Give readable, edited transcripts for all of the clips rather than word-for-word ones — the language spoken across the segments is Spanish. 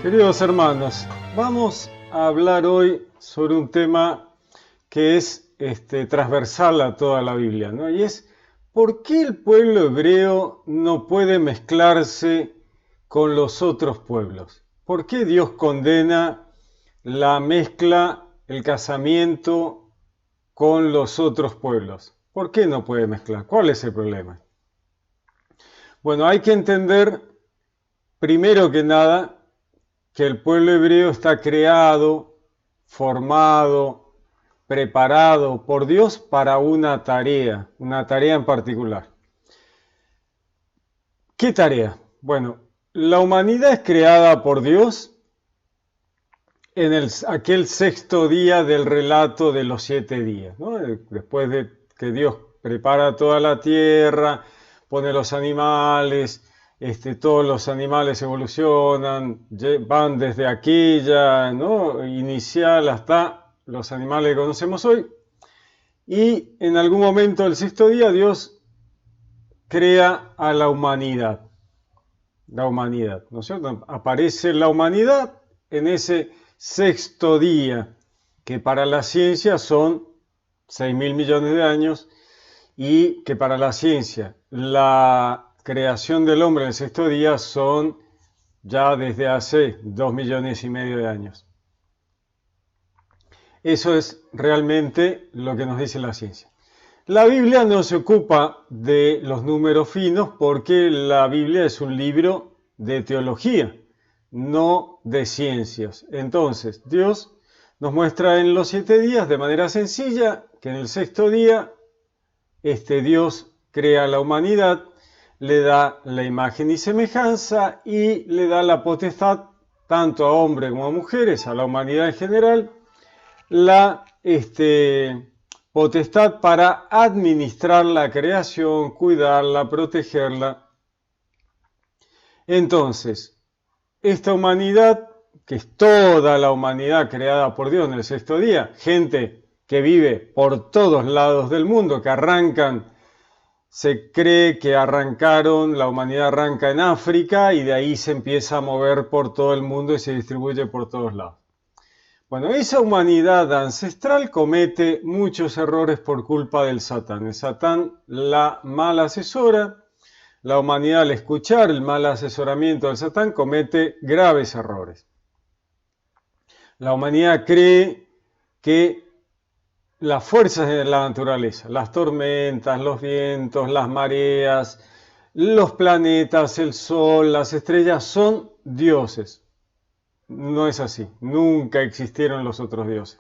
Queridos hermanos, vamos a hablar hoy sobre un tema que es transversal a toda la Biblia, ¿no? Y es ¿por qué el pueblo hebreo no puede mezclarse con los otros pueblos? ¿Por qué Dios condena la mezcla, el casamiento con los otros pueblos? ¿Por qué no puede mezclar? ¿Cuál es el problema? Bueno, hay que entender primero que nada que el pueblo hebreo está creado, formado, preparado por Dios para una tarea en particular. ¿Qué tarea? Bueno, la humanidad es creada por Dios en aquel sexto día del relato de los 7 días, ¿no? Después de que Dios prepara toda la tierra, pone los animales, todos los animales evolucionan, van desde aquella, ¿no?, inicial hasta los animales que conocemos hoy, y en algún momento del sexto día Dios crea a la humanidad, ¿no es cierto? Aparece la humanidad en ese sexto día, que para la ciencia son 6.000 millones de años, y que para la ciencia la creación del hombre en el sexto día son ya desde hace 2,5 millones de años. Eso es realmente lo que nos dice la ciencia. La Biblia no se ocupa de los números finos porque la Biblia es un libro de teología, no de ciencias. Entonces, Dios nos muestra en los 7 días de manera sencilla que en el sexto día Dios crea la humanidad, le da la imagen y semejanza y le da la potestad tanto a hombres como a mujeres, a la humanidad en general, la potestad para administrar la creación, cuidarla, protegerla. Entonces, esta humanidad, que es toda la humanidad creada por Dios en el sexto día, gente que vive por todos lados del mundo, que arrancan, se cree que arrancaron, la humanidad arranca en África y de ahí se empieza a mover por todo el mundo y se distribuye por todos lados. Bueno, esa humanidad ancestral comete muchos errores por culpa del Satán. El Satán la mal asesora, la humanidad al escuchar el mal asesoramiento del Satán comete graves errores. La humanidad cree que las fuerzas de la naturaleza, las tormentas, los vientos, las mareas, los planetas, el sol, las estrellas son dioses. No es así, nunca existieron los otros dioses.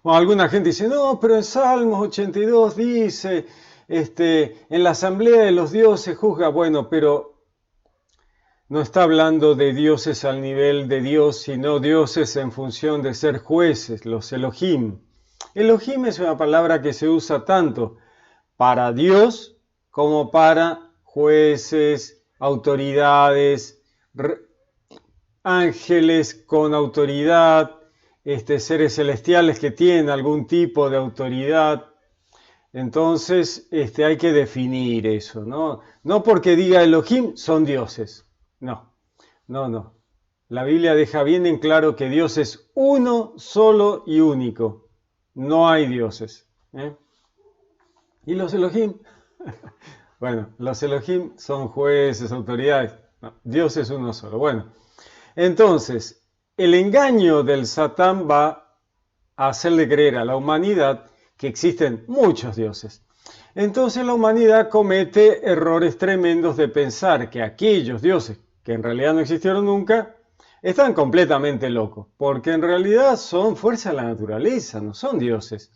Bueno, alguna gente dice, no, pero en Salmos 82 dice, en la asamblea de los dioses juzga, bueno, pero no está hablando de dioses al nivel de Dios, sino dioses en función de ser jueces, los Elohim. Elohim es una palabra que se usa tanto para Dios como para jueces, autoridades, ángeles con autoridad, seres celestiales que tienen algún tipo de autoridad. Entonces hay que definir eso, ¿no? No porque diga Elohim son dioses. No. La Biblia deja bien en claro que Dios es uno, solo y único. No hay dioses. ¿Y los Elohim? Bueno, los Elohim son jueces, autoridades. No, Dios es uno solo. Bueno, entonces, el engaño del Satán va a hacerle creer a la humanidad que existen muchos dioses. Entonces la humanidad comete errores tremendos de pensar que aquellos dioses, que en realidad no existieron nunca, están completamente locos, porque en realidad son fuerza de la naturaleza, no son dioses.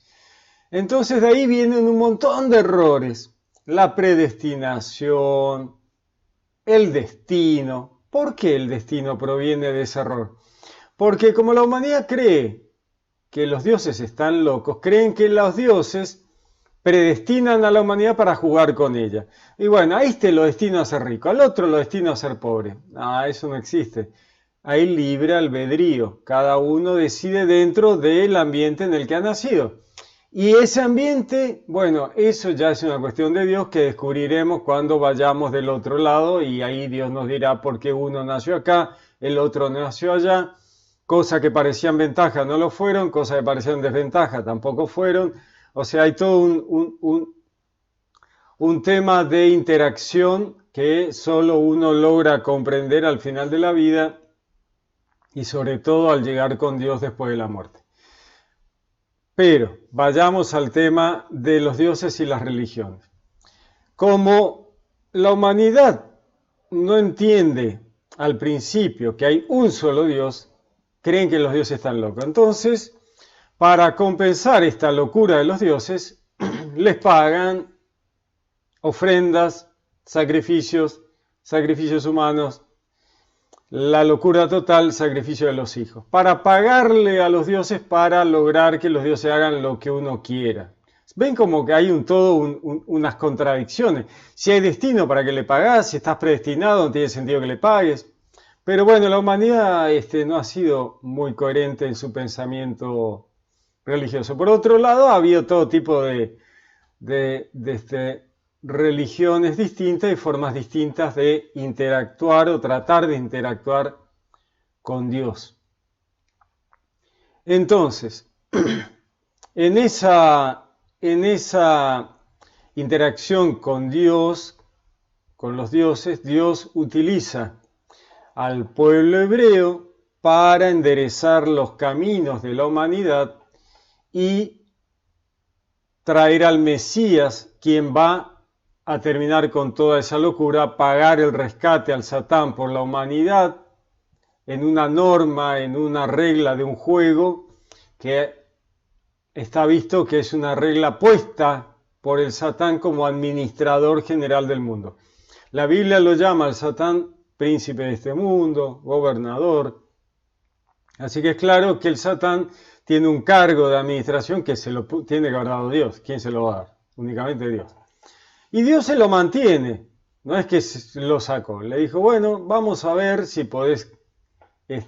Entonces de ahí vienen un montón de errores. La predestinación, el destino. ¿Por qué el destino proviene de ese error? Porque como la humanidad cree que los dioses están locos, creen que los dioses predestinan a la humanidad para jugar con ella. Y bueno, a este lo destino a ser rico, al otro lo destino a ser pobre. Ah, eso no existe. Hay libre albedrío. Cada uno decide dentro del ambiente en el que ha nacido. Y ese ambiente, bueno, eso ya es una cuestión de Dios que descubriremos cuando vayamos del otro lado y ahí Dios nos dirá por qué uno nació acá, el otro nació allá, cosas que parecían ventaja no lo fueron, cosas que parecían desventaja tampoco fueron. O sea, hay todo un tema de interacción que solo uno logra comprender al final de la vida y sobre todo al llegar con Dios después de la muerte. Pero vayamos al tema de los dioses y las religiones. Como la humanidad no entiende al principio que hay un solo Dios, creen que los dioses están locos. Entonces, para compensar esta locura de los dioses, les pagan ofrendas, sacrificios humanos, la locura total, sacrificio de los hijos, para pagarle a los dioses para lograr que los dioses hagan lo que uno quiera. Ven como que hay unas contradicciones. Si hay destino, ¿para qué le pagás? Si estás predestinado, no tiene sentido que le pagues. Pero bueno, la humanidad no ha sido muy coherente en su pensamiento religioso. Por otro lado, ha habido todo tipo de religiones distintas y formas distintas de interactuar o tratar de interactuar con Dios. Entonces, en esa interacción con Dios, con los dioses, Dios utiliza al pueblo hebreo para enderezar los caminos de la humanidad y traer al Mesías, quien va a terminar con toda esa locura, pagar el rescate al Satán por la humanidad en una norma, en una regla de un juego que está visto que es una regla puesta por el Satán como administrador general del mundo. La Biblia lo llama al Satán príncipe de este mundo, gobernador. Así que es claro que el Satán tiene un cargo de administración que se lo tiene que haber dado Dios. ¿Quién se lo va a dar? Únicamente Dios. Y Dios se lo mantiene, no es que lo sacó. Le dijo, bueno, vamos a ver si podés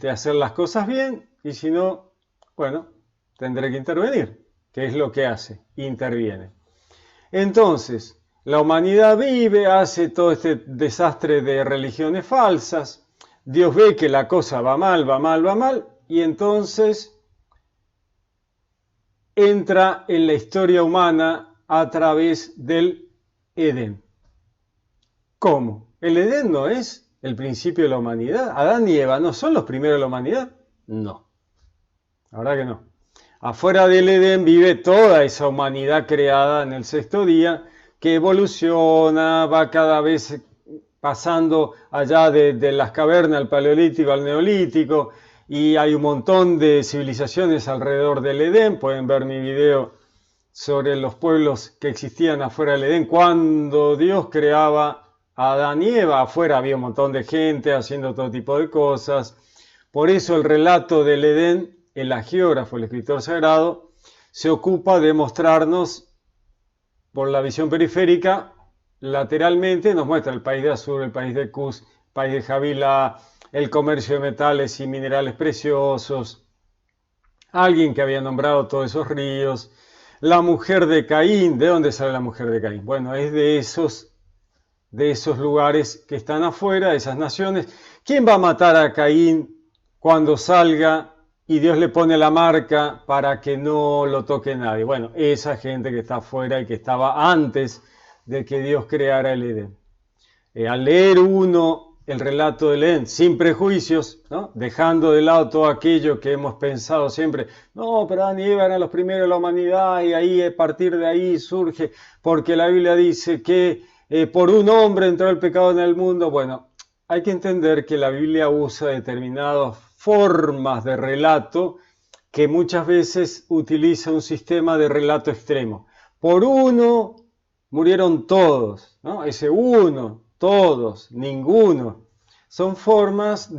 hacer las cosas bien y si no, bueno, tendré que intervenir, que es lo que hace, interviene. Entonces, la humanidad vive, hace todo este desastre de religiones falsas, Dios ve que la cosa va mal, y entonces entra en la historia humana a través del Edén. ¿Cómo? ¿El Edén no es el principio de la humanidad? ¿Adán y Eva no son los primeros de la humanidad? No. La verdad que no. Afuera del Edén vive toda esa humanidad creada en el sexto día, que evoluciona, va cada vez pasando allá de las cavernas al paleolítico al neolítico, y hay un montón de civilizaciones alrededor del Edén. Pueden ver mi video sobre los pueblos que existían afuera del Edén. Cuando Dios creaba a Adán y Eva, afuera había un montón de gente haciendo todo tipo de cosas. Por eso el relato del Edén, el hagiógrafo, el escritor sagrado, se ocupa de mostrarnos por la visión periférica, lateralmente, nos muestra el país de Asur, el país de Cus, el país de Javila, el comercio de metales y minerales preciosos, alguien que había nombrado todos esos ríos, la mujer de Caín. ¿De dónde sale la mujer de Caín? Bueno, es de esos lugares que están afuera, de esas naciones. ¿Quién va a matar a Caín cuando salga y Dios le pone la marca para que no lo toque nadie? Bueno, esa gente que está afuera y que estaba antes de que Dios creara el Edén. Al leer uno el relato del Edén sin prejuicios, ¿no? Dejando de lado todo aquello que hemos pensado siempre, no, pero Adán y Eva eran los primeros de la humanidad y ahí a partir de ahí surge, porque la Biblia dice que por un hombre entró el pecado en el mundo. Bueno, hay que entender que la Biblia usa determinadas formas de relato que muchas veces utiliza un sistema de relato extremo. Por uno murieron todos, ¿no? Ese uno, todos, ninguno. Son formas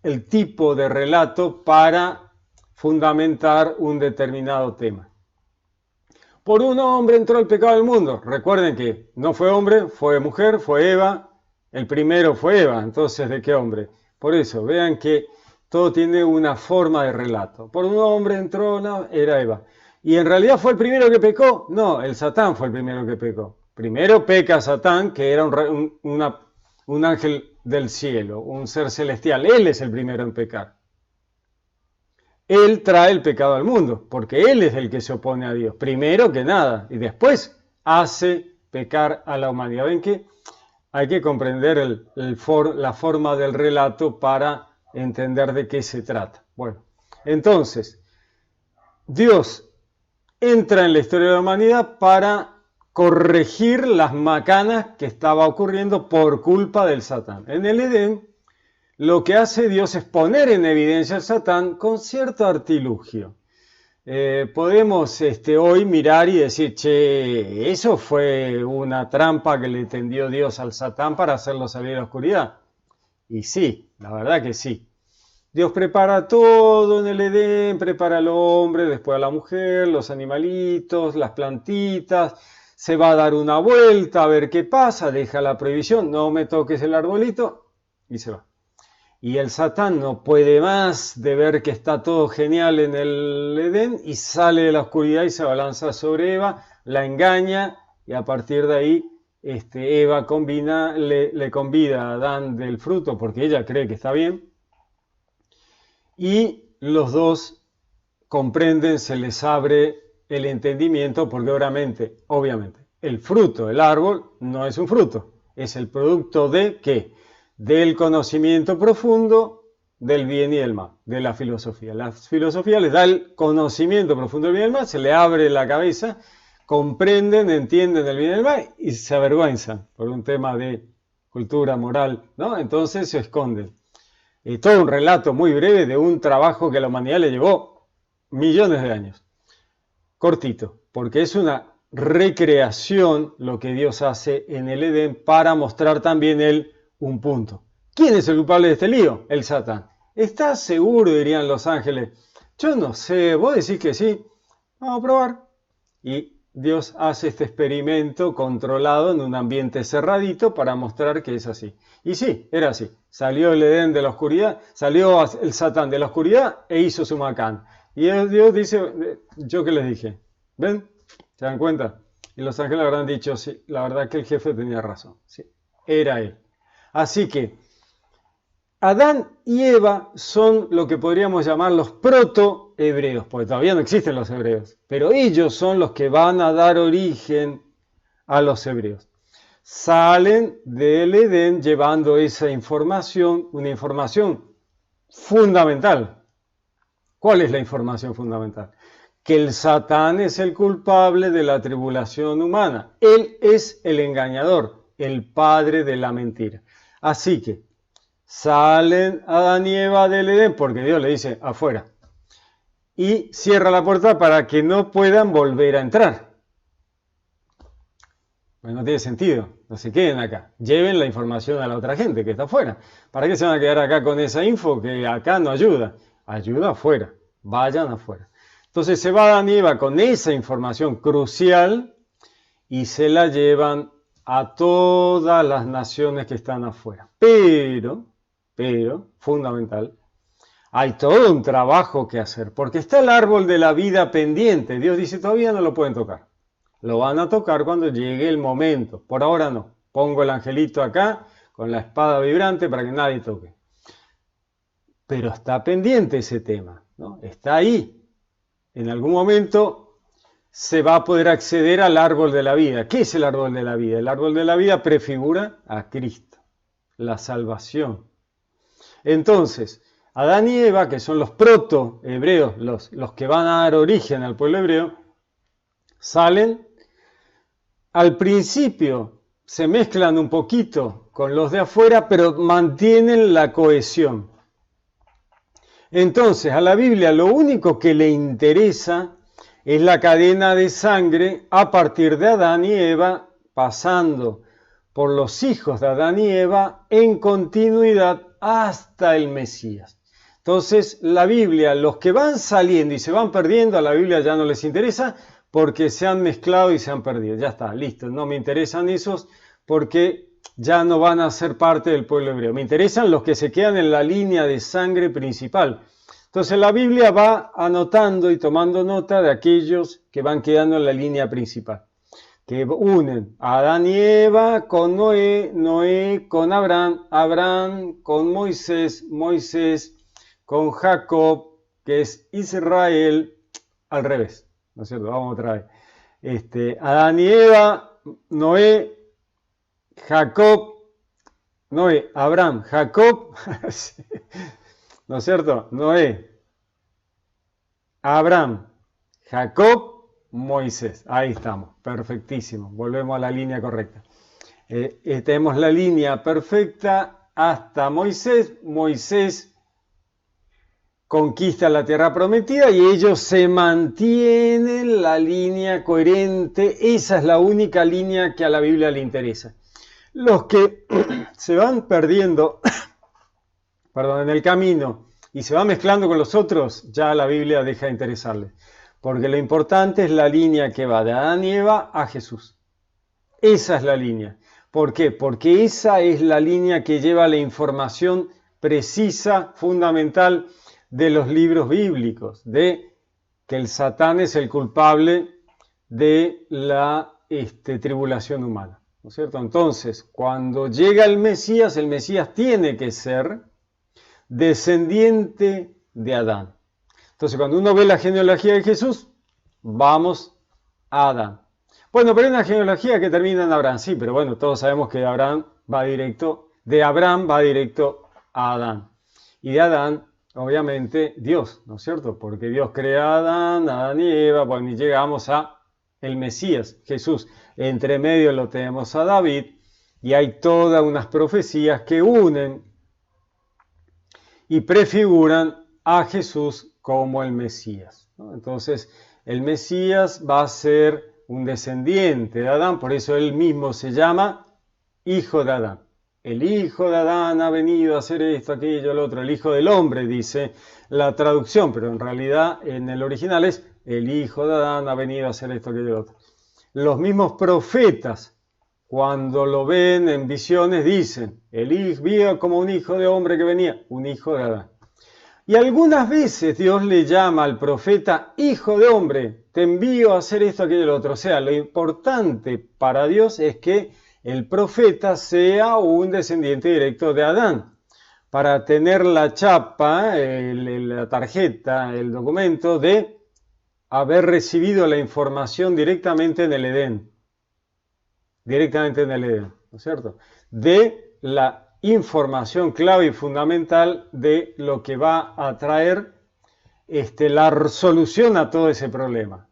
el tipo de relato para fundamentar un determinado tema. Por un hombre entró el pecado al mundo. Recuerden que no fue hombre, fue mujer, fue Eva. El primero fue Eva, entonces ¿de qué hombre? Por eso, vean que todo tiene una forma de relato. Por un hombre entró, no, era Eva. ¿Y en realidad fue el primero que pecó? No, el Satán fue el primero que pecó. Primero peca Satán, que era un ángel del cielo, un ser celestial. Él es el primero en pecar. Él trae el pecado al mundo, porque Él es el que se opone a Dios, primero que nada, y después hace pecar a la humanidad. Ven que hay que comprender la forma del relato para entender de qué se trata. Bueno, entonces, Dios entra en la historia de la humanidad para corregir las macanas que estaba ocurriendo por culpa del Satán. En el Edén, lo que hace Dios es poner en evidencia al Satán con cierto artilugio. Podemos hoy mirar y decir, che, eso fue una trampa que le tendió Dios al Satán para hacerlo salir a la oscuridad. Y sí, la verdad que sí. Dios prepara todo en el Edén, prepara al hombre, después a la mujer, los animalitos, las plantitas, se va a dar una vuelta a ver qué pasa, deja la prohibición, no me toques el arbolito, y se va. Y el Satán no puede más de ver que está todo genial en el Edén y sale de la oscuridad y se abalanza sobre Eva, la engaña y a partir de ahí Eva le convida a Adán del fruto porque ella cree que está bien y los dos comprenden, se les abre el entendimiento porque obviamente, el fruto, el árbol, no es un fruto, es el producto de ¿qué? Del conocimiento profundo del bien y del mal, de la filosofía. La filosofía les da el conocimiento profundo del bien y del mal, se le abre la cabeza, comprenden, entienden el bien y el mal y se avergüenzan por un tema de cultura, moral, ¿no? Entonces se esconden. Todo un relato muy breve de un trabajo que a la humanidad le llevó millones de años. Cortito, porque es una recreación lo que Dios hace en el Edén para mostrar también un punto. ¿Quién es el culpable de este lío? El Satán. ¿Estás seguro? Dirían los ángeles. Yo no sé, vos decís que sí. Vamos a probar. Y Dios hace este experimento controlado en un ambiente cerradito para mostrar que es así. Y sí, era así. Salió el Edén de la oscuridad, salió el Satán de la oscuridad e hizo su macán. Y Dios dice, ¿yo qué les dije? ¿Ven? ¿Se dan cuenta? Y los ángeles habrán dicho, sí, la verdad que el jefe tenía razón. Sí, era él. Así que Adán y Eva son lo que podríamos llamar los proto-hebreos, porque todavía no existen los hebreos, pero ellos son los que van a dar origen a los hebreos. Salen del Edén llevando esa información, una información fundamental. ¿Cuál es la información fundamental? Que el Satán es el culpable de la tribulación humana. Él es el engañador, el padre de la mentira. Así que salen Adán y Eva del Edén porque Dios le dice afuera y cierra la puerta para que no puedan volver a entrar. Pues no tiene sentido, no se queden acá, lleven la información a la otra gente que está afuera. ¿Para qué se van a quedar acá con esa info que acá no ayuda? Ayuda afuera, vayan afuera. Entonces se va Adán y Eva con esa información crucial y se la llevan a todas las naciones que están afuera. Pero, fundamental, hay todo un trabajo que hacer, porque está el árbol de la vida pendiente. Dios dice, todavía no lo pueden tocar. Lo van a tocar cuando llegue el momento. Por ahora no. Pongo el angelito acá con la espada vibrante para que nadie toque. Pero está pendiente ese tema, ¿no? Está ahí. En algún momento se va a poder acceder al árbol de la vida. ¿Qué es el árbol de la vida? El árbol de la vida prefigura a Cristo, la salvación. Entonces, Adán y Eva, que son los proto-hebreos, los que van a dar origen al pueblo hebreo, salen, al principio se mezclan un poquito con los de afuera, pero mantienen la cohesión. Entonces, a la Biblia lo único que le interesa es la cadena de sangre a partir de Adán y Eva, pasando por los hijos de Adán y Eva en continuidad hasta el Mesías. Entonces, la Biblia, los que van saliendo y se van perdiendo, a la Biblia ya no les interesa porque se han mezclado y se han perdido. Ya está, listo, no me interesan esos porque ya no van a ser parte del pueblo hebreo. Me interesan los que se quedan en la línea de sangre principal. Entonces la Biblia va anotando y tomando nota de aquellos que van quedando en la línea principal. que unen a Adán y Eva con Noé, Noé con Abraham, Abraham con Moisés, Moisés con Jacob, que es Israel, al revés, ¿no es cierto? Vamos otra vez. Adán y Eva, Noé, Jacob, Noé, Abraham, Jacob, ¿no es cierto? Noé, Abraham, Jacob, Moisés. Ahí estamos, perfectísimo. Volvemos a la línea correcta. Tenemos la línea perfecta hasta Moisés. Moisés conquista la tierra prometida y ellos se mantienen la línea coherente. Esa es la única línea que a la Biblia le interesa. Los que se van perdiendo, en el camino y se van mezclando con los otros, ya la Biblia deja de interesarles. Porque lo importante es la línea que va de Adán y Eva a Jesús. Esa es la línea. ¿Por qué? Porque esa es la línea que lleva la información precisa, fundamental de los libros bíblicos, de que el Satán es el culpable de la tribulación humana. ¿No es cierto? Entonces, cuando llega el Mesías tiene que ser descendiente de Adán. Entonces, cuando uno ve la genealogía de Jesús, vamos a Adán. Bueno, pero hay una genealogía que termina en Abraham, sí, pero bueno, todos sabemos que de Abraham va directo a Adán. Y de Adán, obviamente, Dios, ¿no es cierto? Porque Dios crea a Adán y Eva, bueno, y llegamos a el Mesías, Jesús. Entre medio lo tenemos a David, y hay todas unas profecías que unen y prefiguran a Jesús como el Mesías, ¿no? Entonces, el Mesías va a ser un descendiente de Adán, por eso él mismo se llama Hijo de Adán. El Hijo de Adán ha venido a hacer esto, aquello, lo otro. El Hijo del Hombre, dice la traducción, pero en realidad en el original es el Hijo de Adán ha venido a hacer esto, aquello, lo otro. Los mismos profetas, cuando lo ven en visiones, dicen, el hijo vio como un hijo de hombre que venía, un hijo de Adán. Y algunas veces Dios le llama al profeta hijo de hombre, te envío a hacer esto, aquello, lo otro. O sea, lo importante para Dios es que el profeta sea un descendiente directo de Adán, para tener la chapa, la tarjeta, el documento de haber recibido la información directamente en el Edén. Directamente en el Edén, ¿no es cierto? De la información clave y fundamental de lo que va a traer la solución a todo ese problema.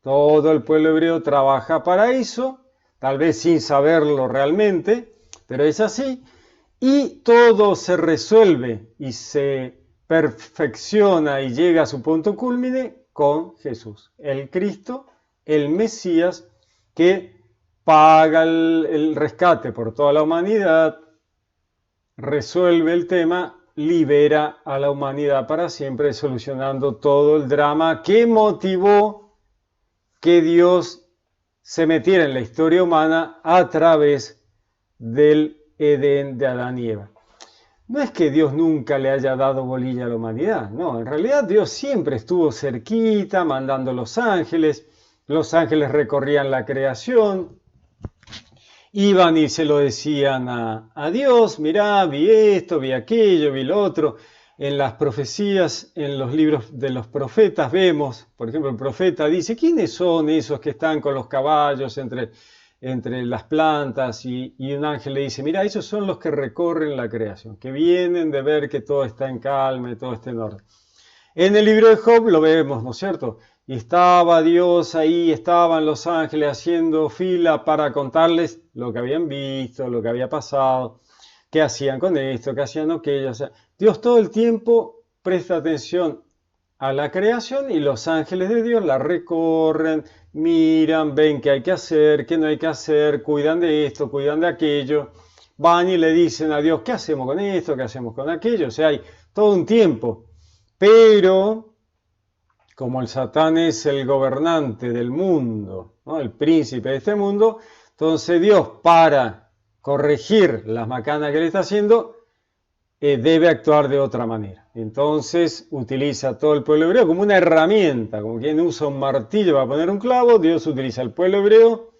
Todo el pueblo hebreo trabaja para eso, tal vez sin saberlo realmente, pero es así, y todo se resuelve y se perfecciona y llega a su punto cúlmine con Jesús, el Cristo, el Mesías, que paga el rescate por toda la humanidad, resuelve el tema, libera a la humanidad para siempre, solucionando todo el drama que motivó que Dios se metiera en la historia humana a través del Edén de Adán y Eva. No es que Dios nunca le haya dado bolilla a la humanidad, no, en realidad Dios siempre estuvo cerquita, mandando los ángeles recorrían la creación, iban y se lo decían a Dios, mirá, vi esto, vi aquello, vi lo otro. En las profecías, en los libros de los profetas vemos, por ejemplo, el profeta dice, ¿quiénes son esos que están con los caballos entre las plantas? Y un ángel le dice, mira, esos son los que recorren la creación, que vienen de ver que todo está en calma y todo está en orden. En el libro de Job lo vemos, ¿no es cierto? Y estaba Dios ahí, estaban los ángeles haciendo fila para contarles lo que habían visto, lo que había pasado, qué hacían con esto, qué hacían aquello. O sea, Dios todo el tiempo presta atención a la creación y los ángeles de Dios la recorren, miran, ven qué hay que hacer, qué no hay que hacer, cuidan de esto, cuidan de aquello, van y le dicen a Dios, ¿qué hacemos con esto? ¿Qué hacemos con aquello? O sea, hay todo un tiempo. Pero, como el Satán es el gobernante del mundo, ¿no? El príncipe de este mundo, entonces Dios, para corregir las macanas que le está haciendo, debe actuar de otra manera. Entonces utiliza a todo el pueblo hebreo como una herramienta, como quien usa un martillo para poner un clavo. Dios utiliza al pueblo hebreo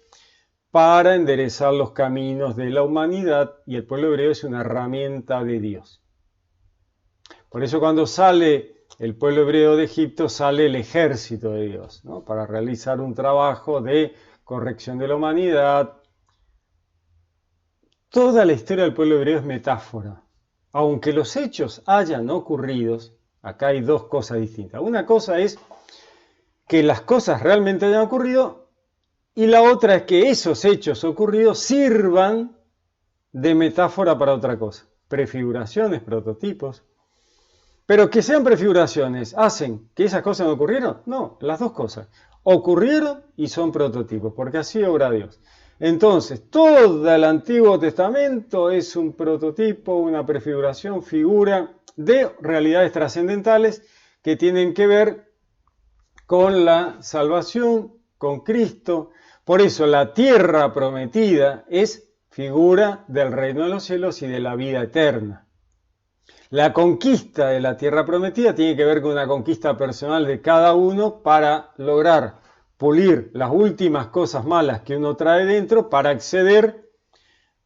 para enderezar los caminos de la humanidad, y el pueblo hebreo es una herramienta de Dios. Por eso cuando sale el pueblo hebreo de Egipto, sale el ejército de Dios, ¿no? Para realizar un trabajo de corrección de la humanidad. Toda la historia del pueblo hebreo es metáfora. Aunque los hechos hayan ocurrido, acá hay dos cosas distintas. Una cosa es que las cosas realmente hayan ocurrido, y la otra es que esos hechos ocurridos sirvan de metáfora para otra cosa. Prefiguraciones, prototipos. Pero que sean prefiguraciones, ¿hacen que esas cosas no ocurrieron? No, las dos cosas. Ocurrieron y son prototipos, porque así obra Dios. Entonces, todo el Antiguo Testamento es un prototipo, una prefiguración, figura de realidades trascendentales que tienen que ver con la salvación, con Cristo. Por eso la tierra prometida es figura del reino de los cielos y de la vida eterna. La conquista de la tierra prometida tiene que ver con una conquista personal de cada uno para lograr pulir las últimas cosas malas que uno trae dentro para acceder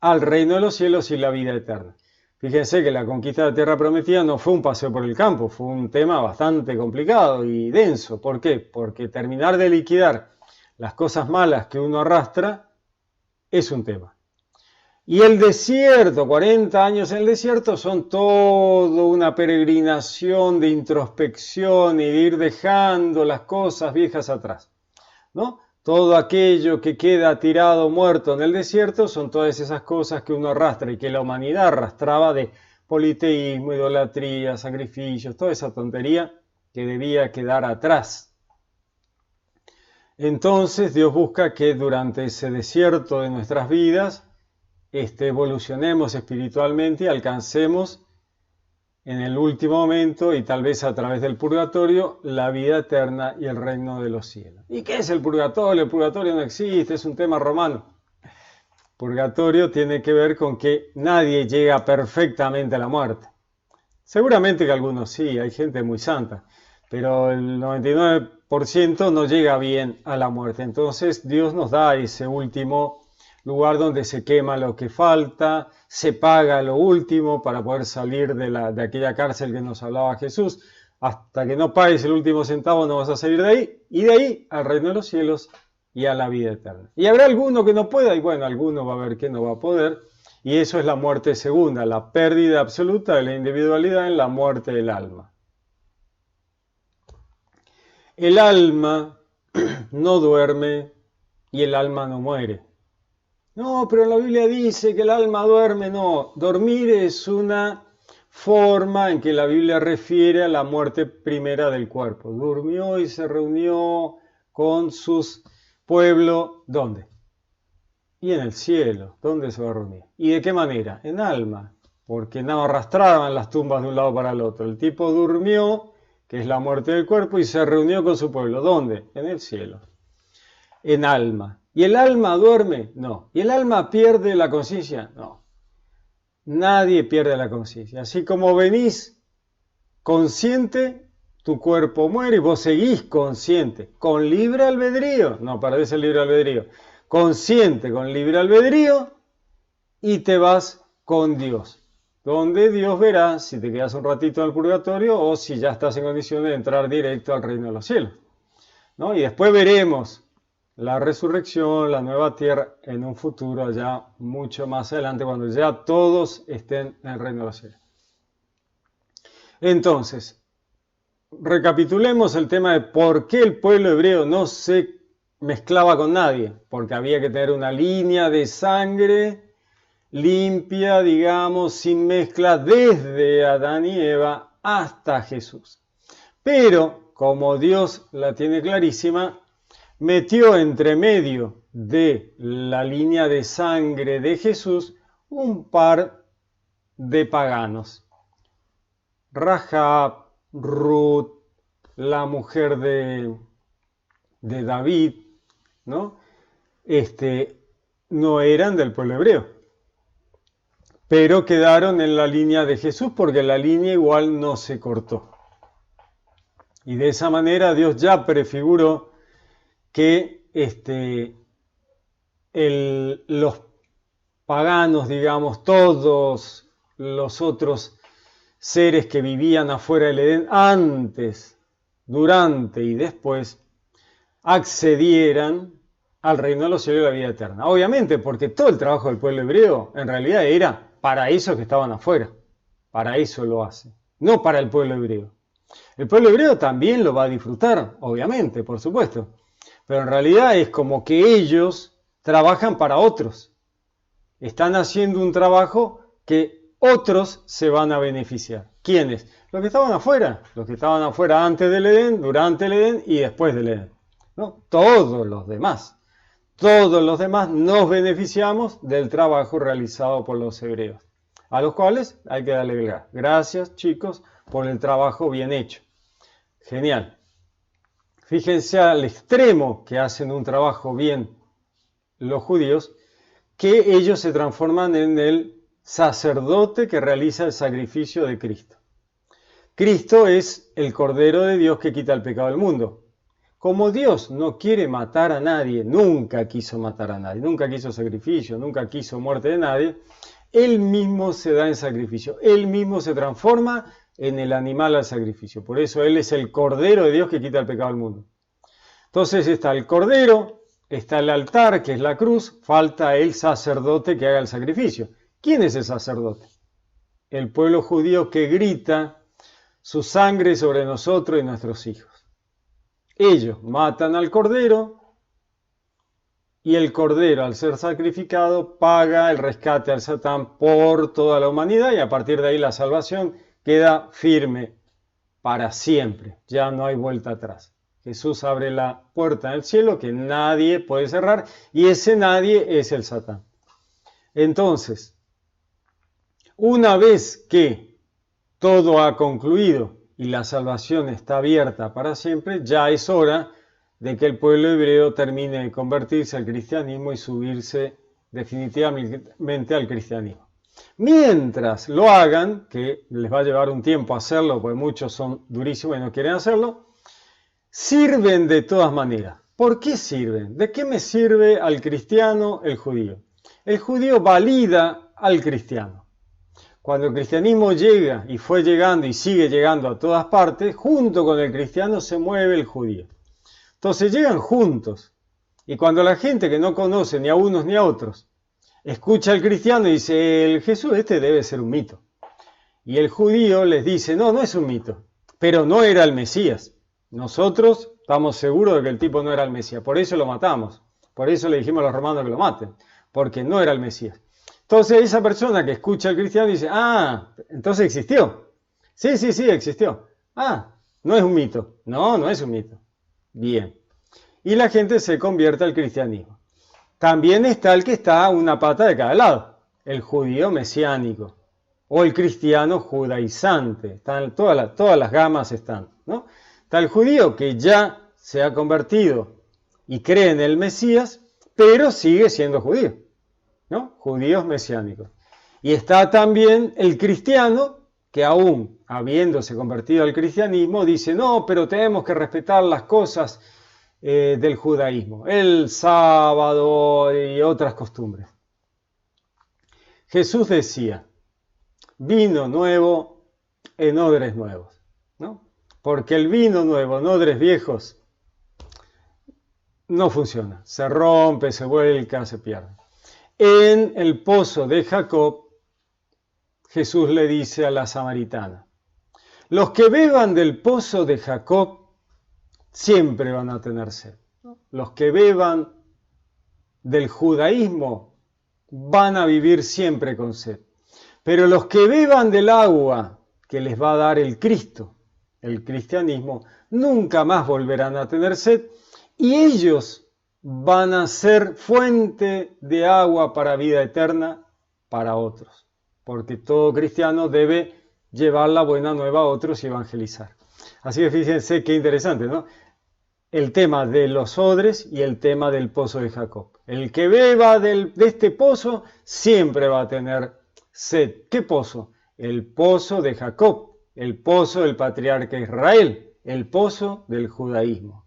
al reino de los cielos y la vida eterna. Fíjense que la conquista de la tierra prometida no fue un paseo por el campo, fue un tema bastante complicado y denso. ¿Por qué? Porque terminar de liquidar las cosas malas que uno arrastra es un tema. Y el desierto, 40 años en el desierto, son todo una peregrinación de introspección y de ir dejando las cosas viejas atrás, ¿no? Todo aquello que queda tirado, muerto en el desierto, son todas esas cosas que uno arrastra y que la humanidad arrastraba de politeísmo, idolatría, sacrificios, toda esa tontería que debía quedar atrás. Entonces Dios busca que durante ese desierto de nuestras vidas evolucionemos espiritualmente y alcancemos en el último momento y tal vez a través del purgatorio la vida eterna y el reino de los cielos. ¿Y qué es el purgatorio? El purgatorio no existe, es un tema romano. Purgatorio tiene que ver con que nadie llega perfectamente a la muerte. Seguramente que algunos sí, hay gente muy santa, pero el 99% no llega bien a la muerte. Entonces Dios nos da ese último lugar donde se quema lo que falta, se paga lo último para poder salir de aquella cárcel que nos hablaba Jesús. Hasta que no pagues el último centavo no vas a salir de ahí, y de ahí al reino de los cielos y a la vida eterna. Y habrá alguno que no pueda, y bueno, alguno va a ver que no va a poder, y eso es la muerte segunda, la pérdida absoluta de la individualidad en la muerte del alma. El alma no duerme y el alma no muere. No, pero la Biblia dice que el alma duerme. No, dormir es una forma en que la Biblia refiere a la muerte primera del cuerpo. Durmió y se reunió con sus pueblos. ¿Dónde? Y en el cielo. ¿Dónde se va a reunir? ¿Y de qué manera? En alma. Porque no arrastraban las tumbas de un lado para el otro. El tipo durmió, que es la muerte del cuerpo, y se reunió con su pueblo. ¿Dónde? En el cielo. En alma. ¿Y el alma duerme? No. ¿Y el alma pierde la conciencia? No. Nadie pierde la conciencia. Así como venís consciente, tu cuerpo muere y vos seguís consciente. ¿Con libre albedrío? No, perdés el libre albedrío. Consciente con libre albedrío y te vas con Dios. Donde Dios verá si te quedas un ratito en el purgatorio o si ya estás en condiciones de entrar directo al reino de los cielos, ¿no? Y después veremos la resurrección, la nueva tierra, en un futuro ya mucho más adelante, cuando ya todos estén en el reino de los cielos. Entonces, recapitulemos el tema de por qué el pueblo hebreo no se mezclaba con nadie, porque había que tener una línea de sangre limpia, digamos, sin mezcla, desde Adán y Eva hasta Jesús. Pero, como Dios la tiene clarísima, metió entre medio de la línea de sangre de Jesús un par de paganos. Rahab, Ruth, la mujer de David, ¿no? No eran del pueblo hebreo, pero quedaron en la línea de Jesús porque la línea igual no se cortó. Y de esa manera Dios ya prefiguró que los paganos, digamos, todos los otros seres que vivían afuera del Edén antes, durante y después, accedieran al reino de los cielos y la vida eterna. Obviamente, porque todo el trabajo del pueblo hebreo en realidad era para esos que estaban afuera. Para eso lo hace, no para el pueblo hebreo. El pueblo hebreo también lo va a disfrutar, obviamente, por supuesto. Pero en realidad es como que ellos trabajan para otros. Están haciendo un trabajo que otros se van a beneficiar. ¿Quiénes? Los que estaban afuera. Los que estaban afuera antes del Edén, durante el Edén y después del Edén. ¿No? Todos los demás. Todos los demás nos beneficiamos del trabajo realizado por los hebreos, a los cuales hay que darle gracias, chicos, por el trabajo bien hecho. Genial. Fíjense al extremo que hacen un trabajo bien los judíos, que ellos se transforman en el sacerdote que realiza el sacrificio de Cristo. Cristo es el Cordero de Dios que quita el pecado del mundo. Como Dios no quiere matar a nadie, nunca quiso matar a nadie, nunca quiso sacrificio, nunca quiso muerte de nadie, Él mismo se da en sacrificio, Él mismo se transforma en el animal al sacrificio. Por eso Él es el Cordero de Dios que quita el pecado del mundo. Entonces está el Cordero, está el altar, que es la cruz, falta el sacerdote que haga el sacrificio. ¿Quién es el sacerdote? El pueblo judío que grita su sangre sobre nosotros y nuestros hijos. Ellos matan al Cordero y el Cordero, al ser sacrificado, paga el rescate al Satán por toda la humanidad y a partir de ahí la salvación queda firme para siempre. Ya no hay vuelta atrás. Jesús abre la puerta del cielo que nadie puede cerrar y ese nadie es el Satán. Entonces, una vez que todo ha concluido y la salvación está abierta para siempre, ya es hora de que el pueblo hebreo termine de convertirse al cristianismo y subirse definitivamente al cristianismo. Mientras lo hagan, que les va a llevar un tiempo hacerlo, porque muchos son durísimos y no quieren hacerlo, sirven de todas maneras. ¿Por qué sirven? ¿De qué me sirve al cristiano el judío? El judío valida al cristiano. Cuando el cristianismo llega y fue llegando y sigue llegando a todas partes, junto con el cristiano se mueve el judío. Entonces llegan juntos. Y cuando la gente que no conoce ni a unos ni a otros escucha al cristiano y dice, el Jesús este debe ser un mito. Y el judío les dice, no, no es un mito, pero no era el Mesías. Nosotros estamos seguros de que el tipo no era el Mesías, por eso lo matamos. Por eso le dijimos a los romanos que lo maten, porque no era el Mesías. Entonces esa persona que escucha al cristiano dice, entonces existió. Sí, existió. No es un mito. No, no es un mito. Bien. Y la gente se convierte al cristianismo. También está el que está una pata de cada lado, el judío mesiánico o el cristiano judaizante. Están todas las gamas están, ¿no? Está el judío que ya se ha convertido y cree en el Mesías, pero sigue siendo judío, ¿no? Judíos mesiánicos. Y está también el cristiano que aún habiéndose convertido al cristianismo dice, no, pero tenemos que respetar las cosas del judaísmo, el sábado y otras costumbres. Jesús decía, vino nuevo en odres nuevos, ¿no? Porque el vino nuevo en odres viejos no funciona, se rompe, se vuelca, se pierde. En el pozo de Jacob, Jesús le dice a la samaritana, los que beban del pozo de Jacob siempre van a tener sed. Los que beban del judaísmo van a vivir siempre con sed. Pero los que beban del agua que les va a dar el Cristo, el cristianismo, nunca más volverán a tener sed y ellos van a ser fuente de agua para vida eterna para otros. Porque todo cristiano debe llevar la buena nueva a otros y evangelizar. Así que fíjense qué interesante, ¿no? El tema de los odres y el tema del pozo de Jacob. El que beba de este pozo siempre va a tener sed. ¿Qué pozo? El pozo de Jacob, el pozo del patriarca Israel, el pozo del judaísmo.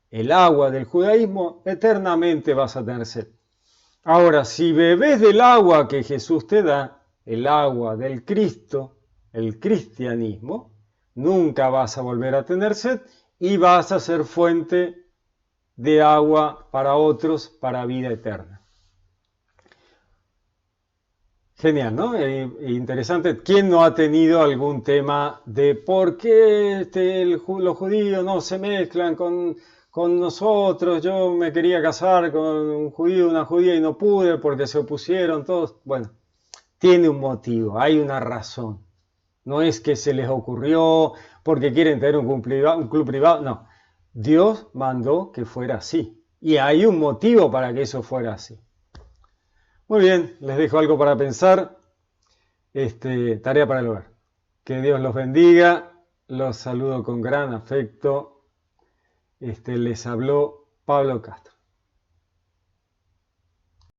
El agua del judaísmo eternamente vas a tener sed. Ahora, si bebes del agua que Jesús te da, el agua del Cristo, el cristianismo, nunca vas a volver a tener sed y vas a ser fuente de agua para otros, para vida eterna. Genial, ¿no? Interesante. ¿Quién no ha tenido algún tema de por qué los judíos no se mezclan con nosotros? Yo me quería casar con un judío, una judía y no pude porque se opusieron todos. Bueno, tiene un motivo, hay una razón. No es que se les ocurrió porque quieren tener un club privado, no. Dios mandó que fuera así. Y hay un motivo para que eso fuera así. Muy bien, les dejo algo para pensar. Tarea para el hogar. Que Dios los bendiga. Los saludo con gran afecto. Les habló Pablo Castro.